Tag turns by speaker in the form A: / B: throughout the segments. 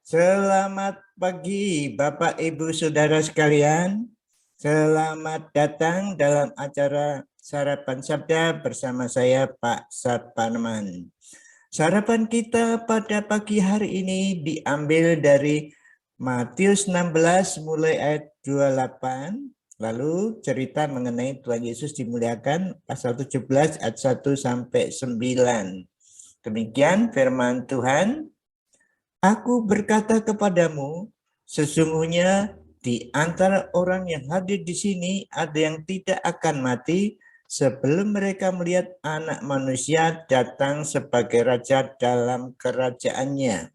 A: Selamat pagi Bapak Ibu Saudara sekalian. Selamat datang dalam acara Sarapan Sabda bersama saya Pak Satpaneman. Sarapan kita pada pagi hari ini diambil dari Matius 16 mulai ayat 28. Lalu cerita mengenai Tuhan Yesus dimuliakan pasal 17 ayat 1 sampai 9. Demikian firman Tuhan. Aku berkata kepadamu, sesungguhnya di antara orang yang hadir di sini ada yang tidak akan mati sebelum mereka melihat Anak Manusia datang sebagai Raja dalam kerajaannya.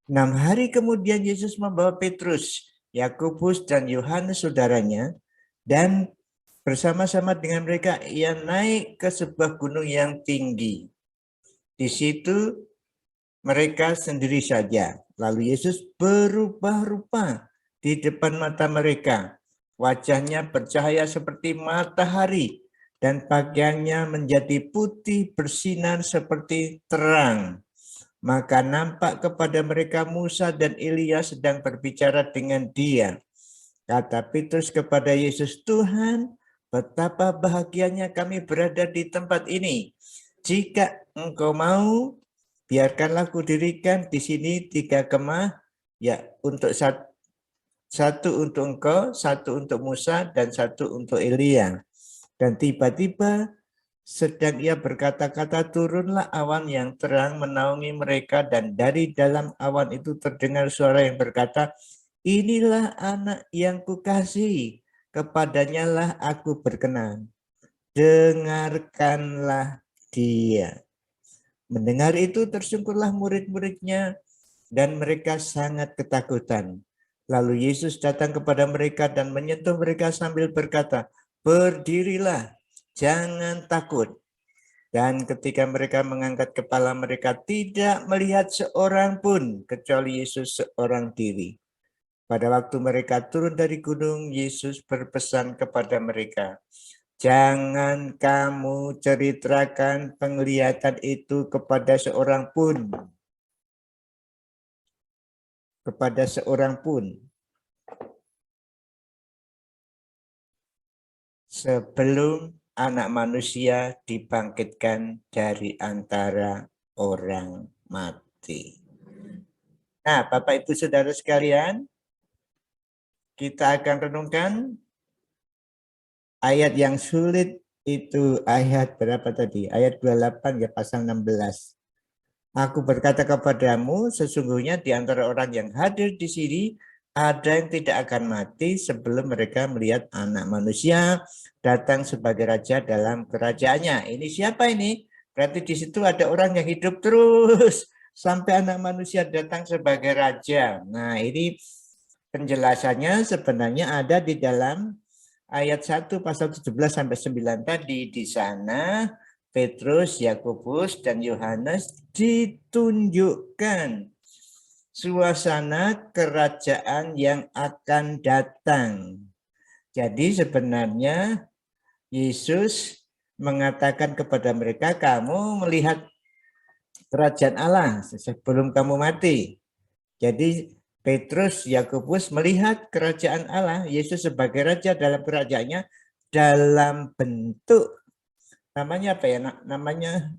A: 6 hari kemudian Yesus membawa Petrus, Yakobus, dan Yohanes saudaranya, dan bersama-sama dengan mereka ia naik ke sebuah gunung yang tinggi. Di situ mereka sendiri saja. Lalu Yesus berubah rupa di depan mata mereka. Wajahnya bercahaya seperti matahari dan pakaiannya menjadi putih bersinar seperti terang. Maka nampak kepada mereka Musa dan Elia sedang berbicara dengan dia. Kata Petrus kepada Yesus, Tuhan, betapa bahagianya kami berada di tempat ini. Jika engkau mau, biarkanlah kudirikan di sini 3 kemah, ya, untuk satu untuk engkau, satu untuk Musa, dan satu untuk Elia. Dan tiba-tiba sedang ia berkata-kata, turunlah awan yang terang menaungi mereka, dan dari dalam awan itu terdengar suara yang berkata, inilah anak yang kukasihi, kepadanya lah aku berkenan. Dengarkanlah dia. Mendengar itu tersungkurlah murid-muridnya dan mereka sangat ketakutan. Lalu Yesus datang kepada mereka dan menyentuh mereka sambil berkata, berdirilah, jangan takut. Dan ketika mereka mengangkat kepala mereka tidak melihat seorang pun kecuali Yesus seorang diri. Pada waktu mereka turun dari gunung, Yesus berpesan kepada mereka, jangan kamu ceritakan penglihatan itu kepada seorang pun. Kepada seorang pun. Sebelum Anak Manusia dibangkitkan dari antara orang mati. Nah, Bapak Ibu Saudara sekalian, kita akan renungkan ayat yang sulit itu ayat berapa tadi? Ayat 28 ya, pasal 16. Aku berkata kepadamu, sesungguhnya di antara orang yang hadir di sini ada yang tidak akan mati sebelum mereka melihat Anak Manusia datang sebagai Raja dalam kerajaannya. Ini siapa ini? Berarti di situ ada orang yang hidup terus sampai Anak Manusia datang sebagai Raja. Nah, ini penjelasannya sebenarnya ada di dalam ayat 1 pasal 17 sampai 9 tadi. Di sana Petrus, Yakobus, dan Yohanes ditunjukkan suasana kerajaan yang akan datang. Jadi sebenarnya Yesus mengatakan kepada mereka, kamu melihat kerajaan Allah sebelum kamu mati. Jadi Petrus, Yakobus melihat kerajaan Allah, Yesus sebagai Raja dalam kerajaannya dalam bentuk namanya apa ya? Namanya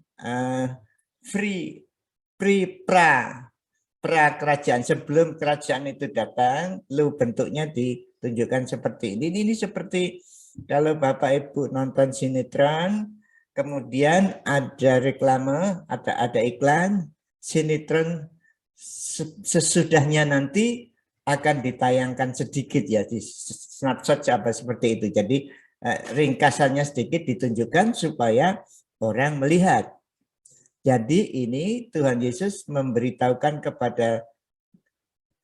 A: pra kerajaan. Sebelum kerajaan itu datang, lu bentuknya ditunjukkan seperti ini. Ini seperti kalau Bapak Ibu nonton sinetron, kemudian ada reklame, ada iklan, sinetron sesudahnya nanti akan ditayangkan sedikit ya di snapshot apa seperti itu. Jadi ringkasannya sedikit ditunjukkan supaya orang melihat. Jadi ini Tuhan Yesus memberitahukan kepada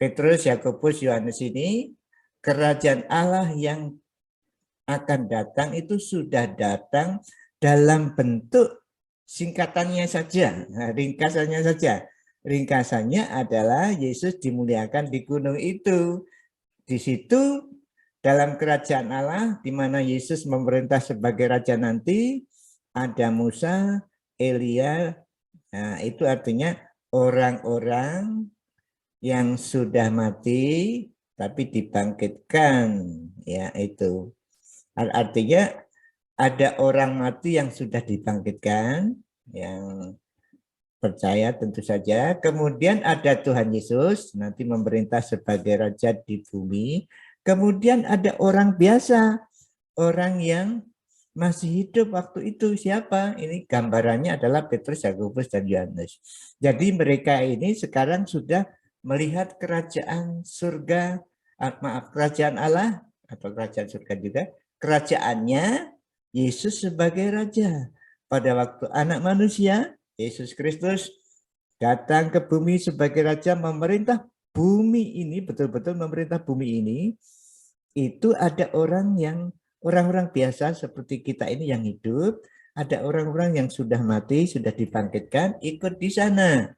A: Petrus, Yakobus, Yohanes ini kerajaan Allah yang akan datang itu sudah datang dalam bentuk singkatannya saja, ringkasannya saja. Ringkasannya adalah Yesus dimuliakan di gunung itu. Di situ dalam kerajaan Allah, di mana Yesus memerintah sebagai Raja nanti, ada Musa, Elia, nah itu artinya orang-orang yang sudah mati tapi dibangkitkan, ya itu. Artinya ada orang mati yang sudah dibangkitkan, yang percaya tentu saja. Kemudian ada Tuhan Yesus nanti memerintah sebagai raja di bumi. Kemudian ada orang biasa, orang yang masih hidup waktu itu. Siapa? Ini gambarannya adalah Petrus, Yakobus, dan Yohanes. Jadi mereka ini sekarang sudah melihat kerajaan surga, kerajaan Allah atau kerajaan surga juga. Kerajaannya Yesus sebagai raja. Pada waktu anak manusia, Yesus Kristus datang ke bumi sebagai raja memerintah bumi ini, betul-betul memerintah bumi ini. Itu ada orang-orang biasa seperti kita ini yang hidup, ada orang-orang yang sudah mati, sudah dibangkitkan, ikut di sana.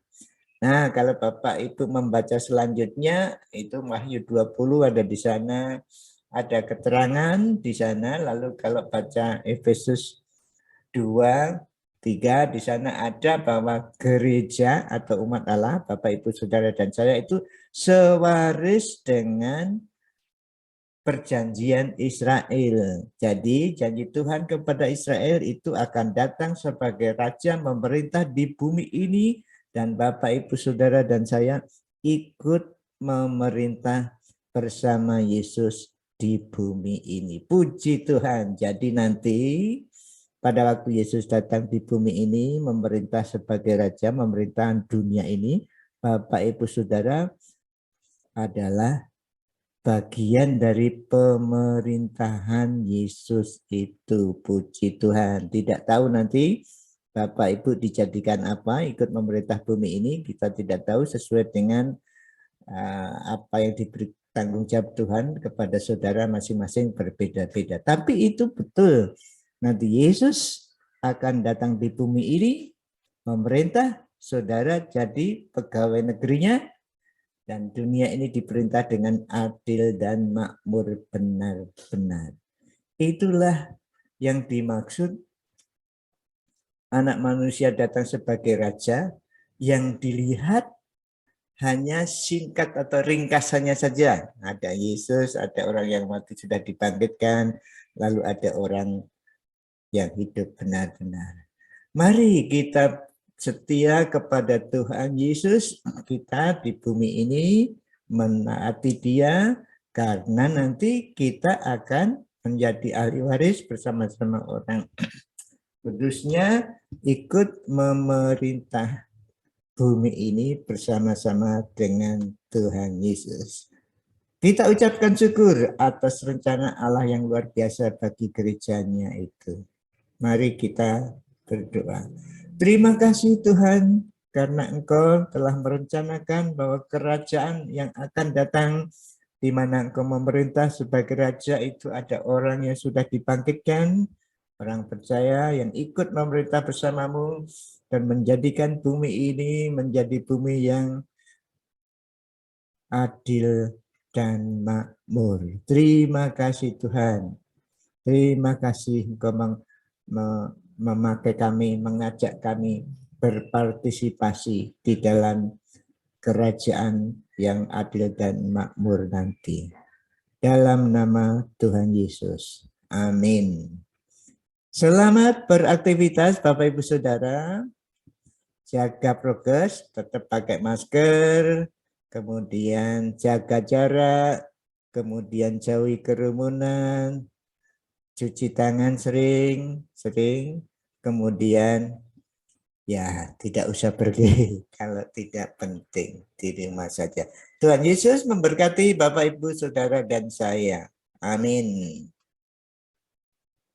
A: Nah, kalau Bapak Ibu membaca selanjutnya, itu Wahyu 20 ada di sana, ada keterangan di sana, lalu kalau baca Efesus 2, 3, di sana ada bahwa gereja atau umat Allah, Bapak Ibu Saudara dan saya itu sewaris dengan perjanjian Israel. Jadi janji Tuhan kepada Israel itu akan datang sebagai raja memerintah di bumi ini, dan Bapak Ibu Saudara dan saya ikut memerintah bersama Yesus di bumi ini. Puji Tuhan. Jadi nanti pada waktu Yesus datang di bumi ini memerintah sebagai raja, pemerintahan dunia ini, Bapak Ibu Saudara adalah bagian dari pemerintahan Yesus itu. Puji Tuhan. Tidak tahu nanti Bapak Ibu dijadikan apa, ikut memerintah bumi ini, kita tidak tahu, sesuai dengan apa yang diberi tanggung jawab Tuhan kepada saudara masing-masing berbeda-beda. Tapi itu betul. Nanti Yesus akan datang di bumi ini, memerintah, saudara jadi pegawai negerinya, dan dunia ini diperintah dengan adil dan makmur benar-benar. Itulah yang dimaksud anak manusia datang sebagai raja, yang dilihat hanya singkat atau ringkasannya saja. Ada Yesus, ada orang yang mati sudah dibangkitkan, lalu ada orang yang hidup benar-benar. Mari kita setia kepada Tuhan Yesus, kita di bumi ini menaati Dia, karena nanti kita akan menjadi ahli waris bersama-sama orang kudusnya, ikut memerintah bumi ini bersama-sama dengan Tuhan Yesus. Kita ucapkan syukur atas rencana Allah yang luar biasa bagi gerejanya itu. Mari kita berdoa. Terima kasih Tuhan, karena Engkau telah merencanakan bahwa kerajaan yang akan datang, di mana Engkau memerintah sebagai raja, itu ada orang yang sudah dibangkitkan, orang percaya yang ikut memerintah bersamamu, dan menjadikan bumi ini menjadi bumi yang adil dan makmur. Terima kasih Tuhan. Terima kasih Engkau memakai kami, mengajak kami berpartisipasi di dalam kerajaan yang adil dan makmur nanti. Dalam nama Tuhan Yesus. Amin. Selamat beraktivitas Bapak Ibu Saudara. Jaga prokes, tetap pakai masker, kemudian jaga jarak, kemudian jauhi kerumunan, cuci tangan sering, kemudian ya tidak usah pergi kalau tidak penting, di rumah saja. Tuhan Yesus memberkati Bapak Ibu Saudara dan saya. Amin.